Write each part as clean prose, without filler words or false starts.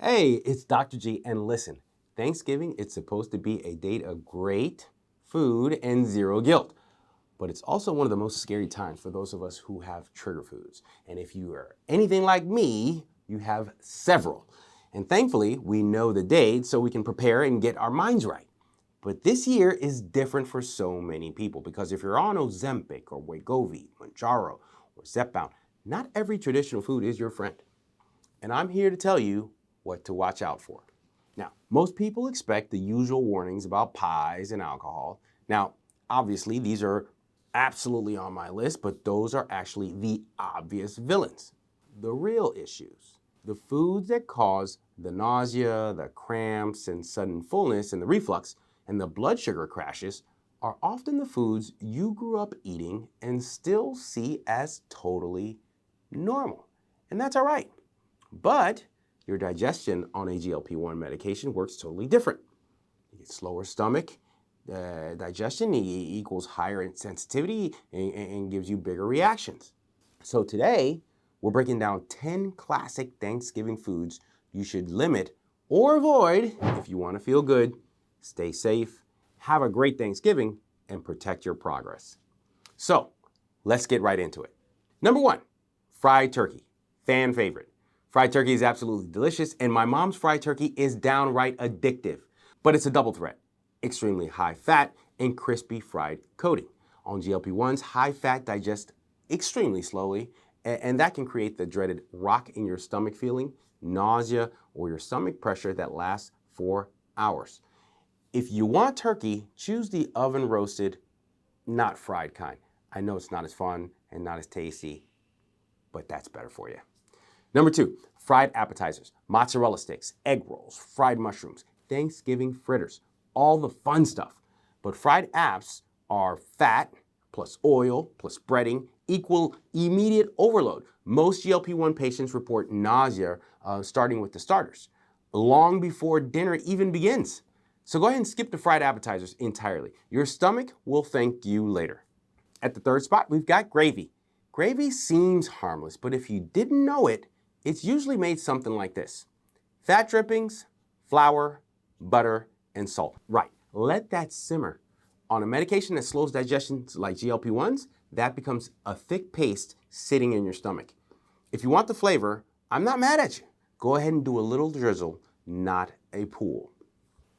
Hey, it's Dr. G, and listen, Thanksgiving is supposed to be a date of great food and zero guilt. But it's also one of the most scary times for those of us who have trigger foods. And if you are anything like me, you have several. And thankfully, we know the date so we can prepare and get our minds right. But this year is different for so many people because if you're on Ozempic or Wegovy, Mounjaro, or Zepbound, not every traditional food is your friend. And I'm here to tell you what to watch out for. Now, most people expect the usual warnings about pies and alcohol. Now, obviously, these are absolutely on my list, but those are actually the obvious villains. The real issues, the foods that cause the nausea, the cramps, and sudden fullness, and the reflux, and the blood sugar crashes, are often the foods you grew up eating and still see as totally normal. And that's all right. But your digestion on a GLP-1 medication works totally different. You get slower stomach, digestion equals higher sensitivity and gives you bigger reactions. So today, we're breaking down 10 classic Thanksgiving foods you should limit or avoid if you want to feel good, stay safe, have a great Thanksgiving, and protect your progress. So let's get right into it. Number 1, fried turkey, fan favorite. Fried turkey is absolutely delicious, and my mom's fried turkey is downright addictive. But it's a double threat, extremely high fat and crispy fried coating. On GLP-1s, high fat digests extremely slowly, and that can create the dreaded rock in your stomach feeling, nausea, or your stomach pressure that lasts for hours. If you want turkey, choose the oven roasted, not fried kind. I know it's not as fun and not as tasty, but that's better for you. Number 2, fried appetizers, mozzarella sticks, egg rolls, fried mushrooms, Thanksgiving fritters, all the fun stuff. But fried apps are fat plus oil plus breading equal immediate overload. Most GLP-1 patients report nausea starting with the starters, long before dinner even begins. So go ahead and skip the fried appetizers entirely. Your stomach will thank you later. At the third spot, we've got gravy. Gravy seems harmless, but if you didn't know it, it's usually made something like this: fat drippings, flour, butter, and salt. Right, let that simmer. On a medication that slows digestion like GLP-1s, that becomes a thick paste sitting in your stomach. If you want the flavor, I'm not mad at you. Go ahead and do a little drizzle, not a pool.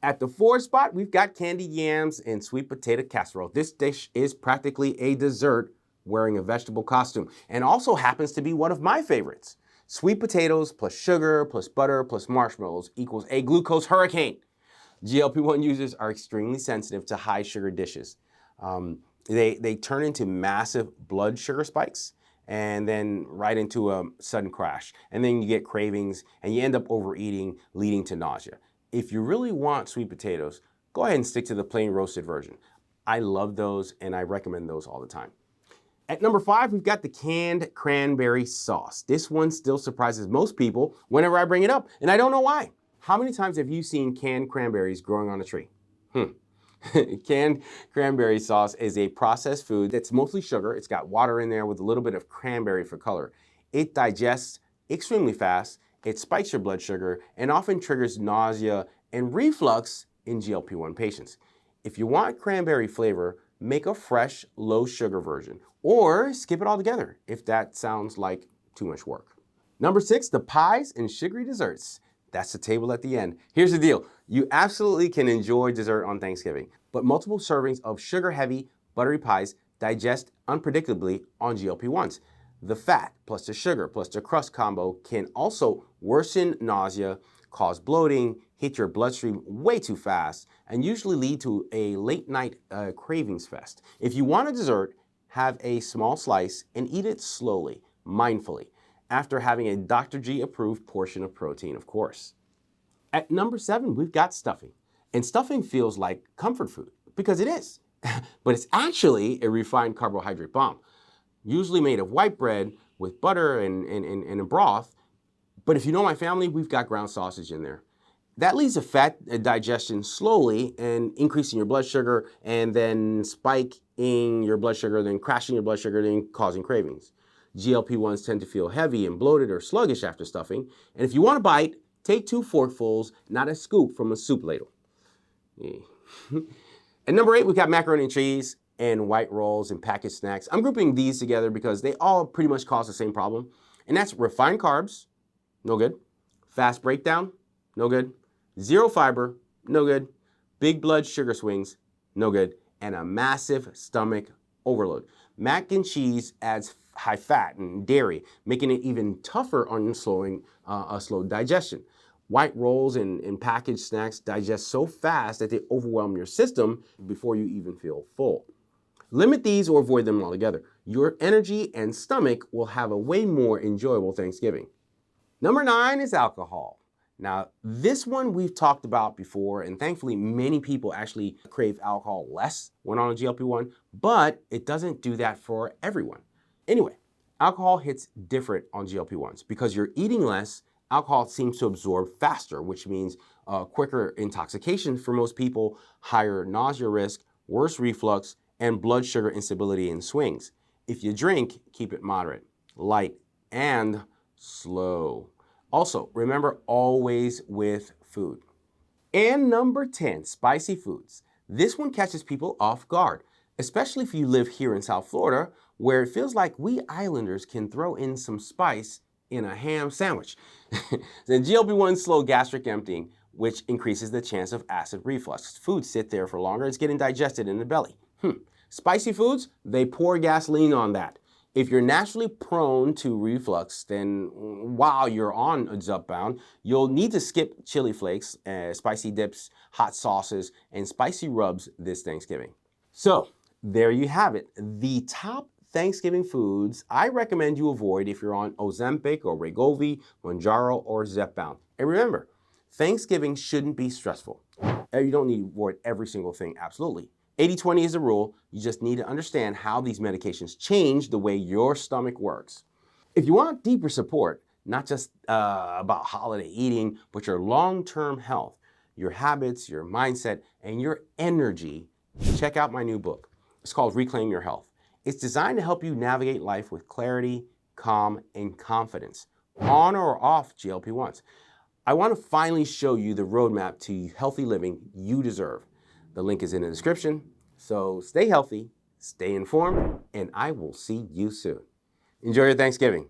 At the fourth spot, we've got candied yams and sweet potato casserole. This dish is practically a dessert wearing a vegetable costume and also happens to be one of my favorites. Sweet potatoes plus sugar plus butter plus marshmallows equals a glucose hurricane. GLP-1 users are extremely sensitive to high sugar dishes. They turn into massive blood sugar spikes and then right into a sudden crash. And then you get cravings and you end up overeating, leading to nausea. If you really want sweet potatoes, go ahead and stick to the plain roasted version. I love those and I recommend those all the time. At number 5, we've got the canned cranberry sauce. This one still surprises most people whenever I bring it up, and I don't know why. How many times have you seen canned cranberries growing on a tree? Canned cranberry sauce is a processed food that's mostly sugar. It's got water in there with a little bit of cranberry for color. It digests extremely fast, it spikes your blood sugar, and often triggers nausea and reflux in GLP-1 patients. If you want cranberry flavor, make a fresh, low-sugar version, or skip it altogether if that sounds like too much work. Number 6, the pies and sugary desserts. That's the table at the end. Here's the deal. You absolutely can enjoy dessert on Thanksgiving, but multiple servings of sugar-heavy, buttery pies digest unpredictably on GLP-1s. The fat plus the sugar plus the crust combo can also worsen nausea, cause bloating, hit your bloodstream way too fast, and usually lead to a late night cravings fest. If you want a dessert, have a small slice and eat it slowly, mindfully, after having a Dr. G approved portion of protein, of course. At number 7, we've got stuffing. And stuffing feels like comfort food, because it is. But it's actually a refined carbohydrate bomb, usually made of white bread with butter and a broth. But if you know my family, we've got ground sausage in there. That leads to fat digestion slowly and increasing your blood sugar and then spiking your blood sugar, then crashing your blood sugar, then causing cravings. GLP-1s tend to feel heavy and bloated or sluggish after stuffing. And if you want a bite, Take 2 forkfuls, not a scoop from a soup ladle. Yeah. And number 8, we've got macaroni and cheese and white rolls and packaged snacks. I'm grouping these together because they all pretty much cause the same problem. And that's refined carbs, no good. Fast breakdown, no good. Zero fiber, no good. Big blood sugar swings, no good. And a massive stomach overload. Mac and cheese adds high fat and dairy, making it even tougher on slowing a slow digestion. White rolls and packaged snacks digest so fast that they overwhelm your system before you even feel full. Limit these or avoid them altogether. Your energy and stomach will have a way more enjoyable Thanksgiving. Number 9 is alcohol. Now, this one we've talked about before, and thankfully many people actually crave alcohol less when on a GLP-1, but it doesn't do that for everyone. Anyway, alcohol hits different on GLP-1s because you're eating less. Alcohol seems to absorb faster, which means quicker intoxication for most people, higher nausea risk, worse reflux, and blood sugar instability and swings. If you drink, keep it moderate, light, and slow. Also, remember, always with food. And number 10, spicy foods. This one catches people off guard, especially if you live here in South Florida, where it feels like we islanders can throw in some spice in a ham sandwich. The GLP-1 slow gastric emptying, which increases the chance of acid reflux. Foods sit there for longer, it's getting digested in the belly. Spicy foods, they pour gasoline on that. If you're naturally prone to reflux, then while you're on a Zepbound, you'll need to skip chili flakes, spicy dips, hot sauces, and spicy rubs this Thanksgiving. So there you have it, the top Thanksgiving foods I recommend you avoid if you're on Ozempic or Wegovy, Mounjaro, or Zepbound. And remember, Thanksgiving shouldn't be stressful. You don't need to avoid every single thing, absolutely. 80-20 is the rule. You just need to understand how these medications change the way your stomach works. If you want deeper support, not just about holiday eating, but your long-term health, your habits, your mindset, and your energy, check out my new book. It's called Reclaim Your Health. It's designed to help you navigate life with clarity, calm, and confidence, on or off GLP-1s. I want to finally show you the roadmap to healthy living you deserve. The link is in the description. So stay healthy, stay informed, and I will see you soon. Enjoy your Thanksgiving.